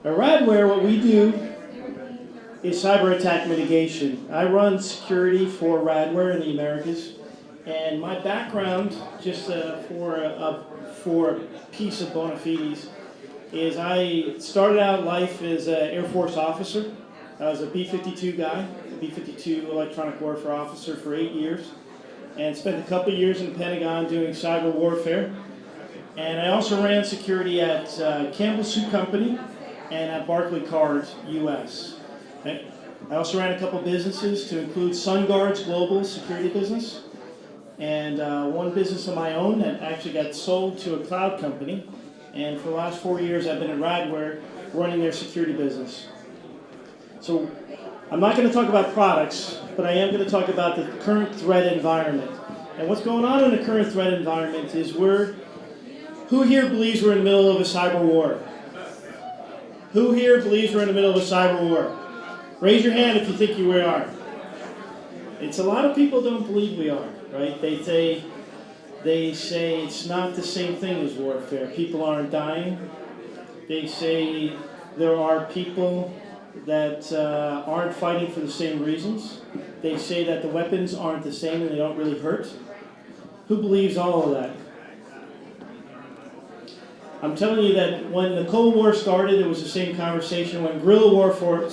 At Radware, what we do is cyber attack mitigation. I run security for Radware in the Americas, and my background, just for a piece of bona fides, is I started out life as an Air Force officer. I was a B-52 guy, a B-52 electronic warfare officer for 8 years, and spent a couple years in the Pentagon doing cyber warfare. And I also ran security at Campbell Soup Company and at Barclaycard US. I also ran a couple businesses to include SunGuard's global security business, and one business of my own that actually got sold to a cloud company. And for the last 4 years, I've been at Radware running their security business. So I'm not going to talk about products, but I am going to talk about the current threat environment. And what's going on in the current threat environment is who here believes we're in the middle of a cyber war? Who here believes we're in the middle of a cyber war? Raise your hand if you think you are. It's a lot of people don't believe we are, right? They say it's not the same thing as warfare. People aren't dying. They say there are people that aren't fighting for the same reasons. They say that the weapons aren't the same and they don't really hurt. Who believes all of that? I'm telling you that when the Cold War started, it was the same conversation. When guerrilla warfare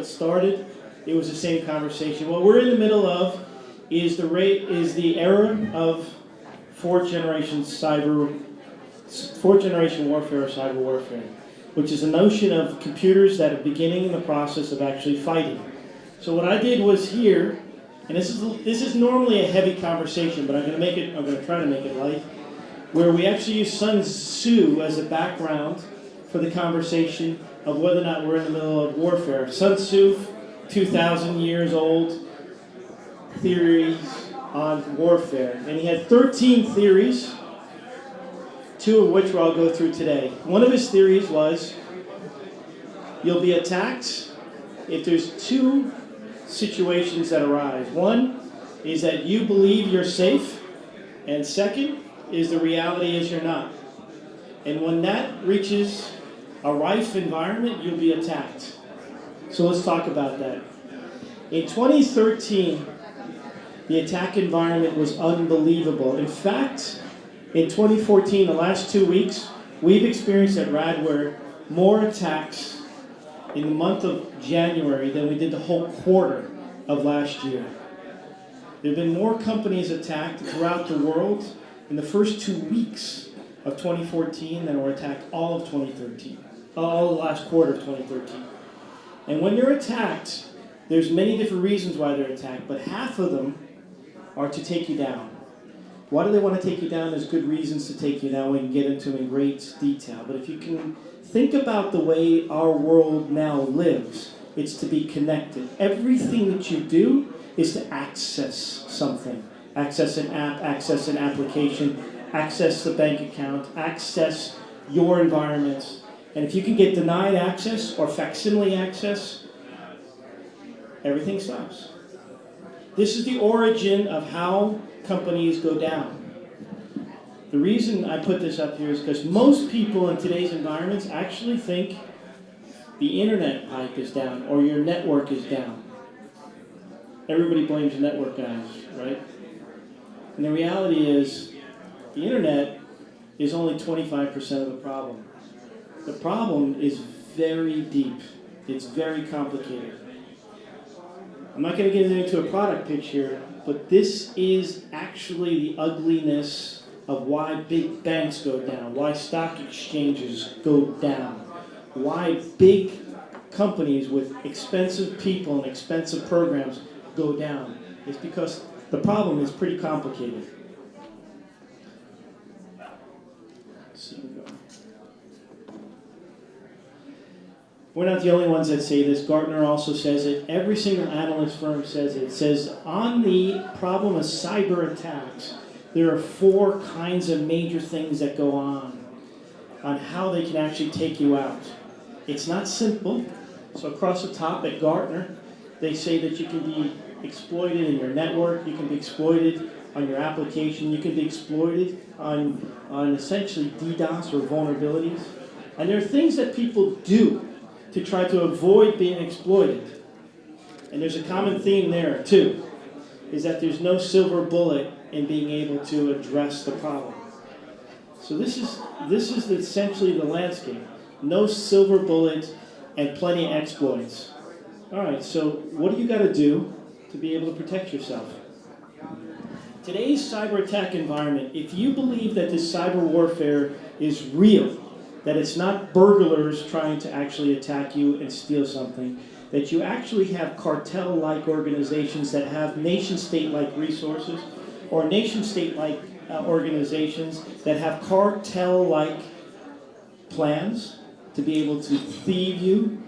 started, it was the same conversation. What we're in the middle of is the era of fourth generation warfare or cyber warfare, which is a notion of computers that are beginning in the process of actually fighting. So what I did was here, and this is normally a heavy conversation, but I'm going to try to make it light, where we actually use Sun Tzu as a background for the conversation of whether or not we're in the middle of warfare. Sun Tzu, 2,000 years old, theories on warfare. And he had 13 theories, 2 of which I'll go through today. One of his theories was you'll be attacked if there's 2 situations that arise. One is that you believe you're safe, and second is the reality is you're not. And when that reaches a rife environment, you'll be attacked. So let's talk about that. In 2013, the attack environment was unbelievable. In fact, in 2014, the last 2 weeks, we've experienced at Radware more attacks in the month of January than we did the whole quarter of last year. There have been more companies attacked throughout the world in the first 2 weeks of 2014 than were attacked all of 2013, all the last quarter of 2013. And when you're attacked, there's many different reasons why they're attacked, but half of them are to take you down. Why do they want to take you down? There's good reasons to take you down. We can get into in great detail. But if you can think about the way our world now lives, it's to be connected. Everything that you do is to access something. Access an app, access an application, access the bank account, access your environment. And if you can get denied access or facsimile access, everything stops. This is the origin of how companies go down. The reason I put this up here is because most people in today's environments actually think the internet pipe is down or your network is down. Everybody blames the network guys, right? And the reality is the internet is only 25% of the problem. The problem is very deep. It's very complicated. I'm not going to get into a product pitch here, but this is actually the ugliness of why big banks go down, why stock exchanges go down, why big companies with expensive people and expensive programs go down. It's because the problem is pretty complicated. We're not the only ones that say this. Gartner also says it. Every single analyst firm says it. It says on the problem of cyber attacks, there are 4 kinds of major things that go on how they can actually take you out. It's not simple. So across the top at Gartner, they say that you can be exploited in your network, you can be exploited on your application, you can be exploited on essentially DDoS or vulnerabilities. And there are things that people do to try to avoid being exploited. And there's a common theme there, too, is that there's no silver bullet in being able to address the problem. So this is essentially the landscape. No silver bullet and plenty of exploits. All right, so what do you got to do to be able to protect yourself? Today's cyber attack environment, if you believe that this cyber warfare is real, that it's not burglars trying to actually attack you and steal something, that you actually have cartel-like organizations that have nation-state-like resources, or nation-state-like organizations that have cartel-like plans to be able to thieve you,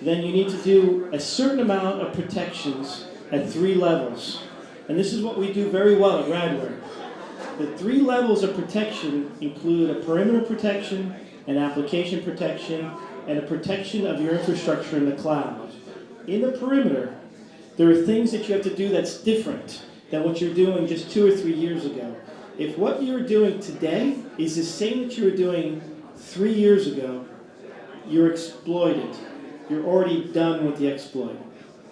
then you need to do a certain amount of protections at 3 levels. And this is what we do very well at Radware. The 3 levels of protection include a perimeter protection, an application protection, and a protection of your infrastructure in the cloud. In the perimeter, there are things that you have to do that's different than what you're doing just 2 or 3 years ago. If what you're doing today is the same that you were doing 3 years ago, you're exploited. You're already done with the exploit.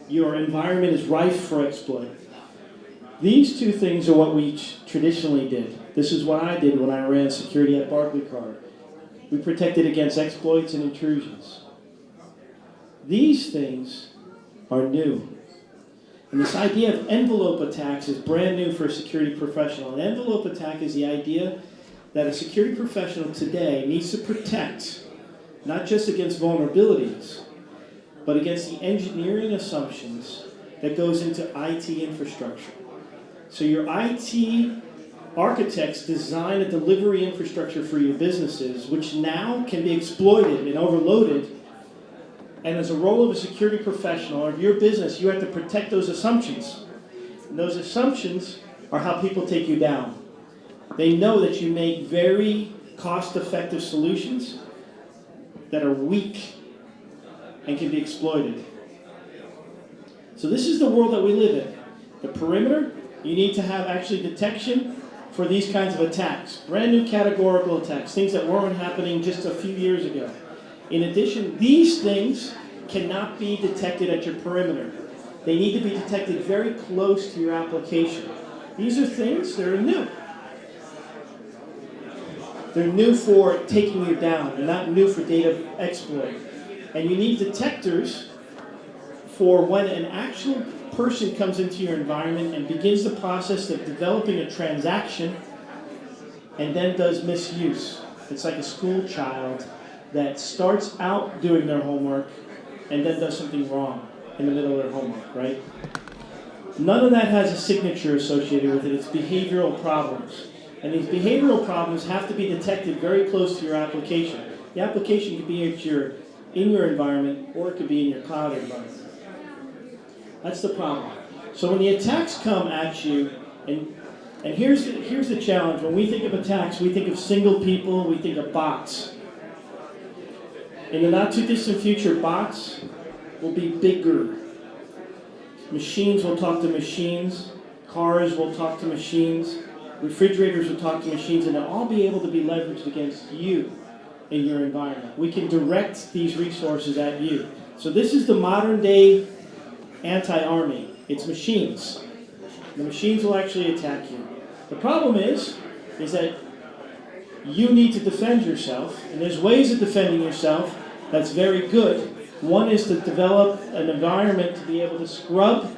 Your environment is rife for exploit. These 2 things are what we traditionally did. This is what I did when I ran security at Barclaycard. We protected against exploits and intrusions. These things are new. And this idea of envelope attacks is brand new for a security professional. An envelope attack is the idea that a security professional today needs to protect not just against vulnerabilities, but against the engineering assumptions that goes into IT infrastructure. So your IT architects design a delivery infrastructure for your businesses, which now can be exploited and overloaded. And as a role of a security professional or of your business, you have to protect those assumptions. And those assumptions are how people take you down. They know that you make very cost-effective solutions that are weak and can be exploited. So this is the world that we live in. The perimeter, you need to have actually detection for these kinds of attacks. Brand new categorical attacks, things that weren't happening just a few years ago. In addition, these things cannot be detected at your perimeter. They need to be detected very close to your application. These are things that are new. They're new for taking you down. They're not new for data exploit. And you need detectors for when an actual person comes into your environment and begins the process of developing a transaction and then does misuse. It's like a school child that starts out doing their homework and then does something wrong in the middle of their homework, right? None of that has a signature associated with it. It's behavioral problems. And these behavioral problems have to be detected very close to your application. The application could be in your environment, or it could be in your cloud environment. That's the problem. So when the attacks come at you, and here's the challenge. When we think of attacks, we think of single people, we think of bots. In the not too distant future, bots will be bigger. Machines will talk to machines. Cars will talk to machines. Refrigerators will talk to machines, and they'll all be able to be leveraged against you in your environment. We can direct these resources at you. So this is the modern day anti-army. It's machines. The machines will actually attack you. The problem is that you need to defend yourself, and there's ways of defending yourself that's very good. One is to develop an environment to be able to scrub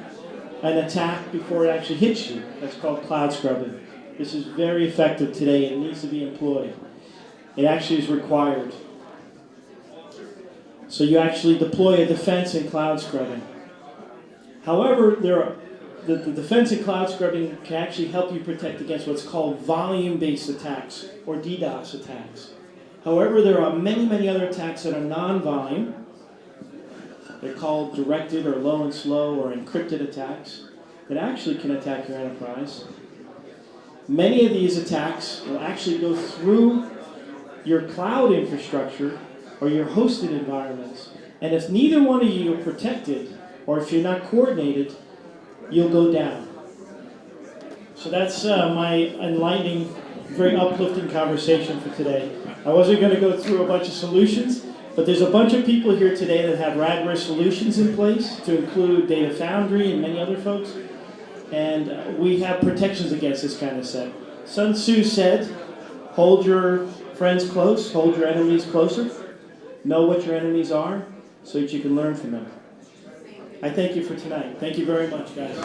an attack before it actually hits you. That's called cloud scrubbing. This is very effective today. It needs to be employed. It actually is required. So you actually deploy a defense in cloud scrubbing. However, the defense in cloud scrubbing can actually help you protect against what's called volume-based attacks or DDoS attacks. However, there are many, many other attacks that are non-volume. They're called directed or low and slow or encrypted attacks that actually can attack your enterprise. Many of these attacks will actually go through your cloud infrastructure or your hosted environments. And if neither one of you are protected, or if you're not coordinated, you'll go down. So that's my enlightening very uplifting conversation for today. I wasn't going to go through a bunch of solutions, but there's a bunch of people here today that have Radware solutions in place, to include Data Foundry and many other folks. And we have protections against this kind of set. Sun Tzu said, hold your friends close, hold your enemies closer. Know what your enemies are so that you can learn from them. I thank you for tonight. Thank you very much, guys.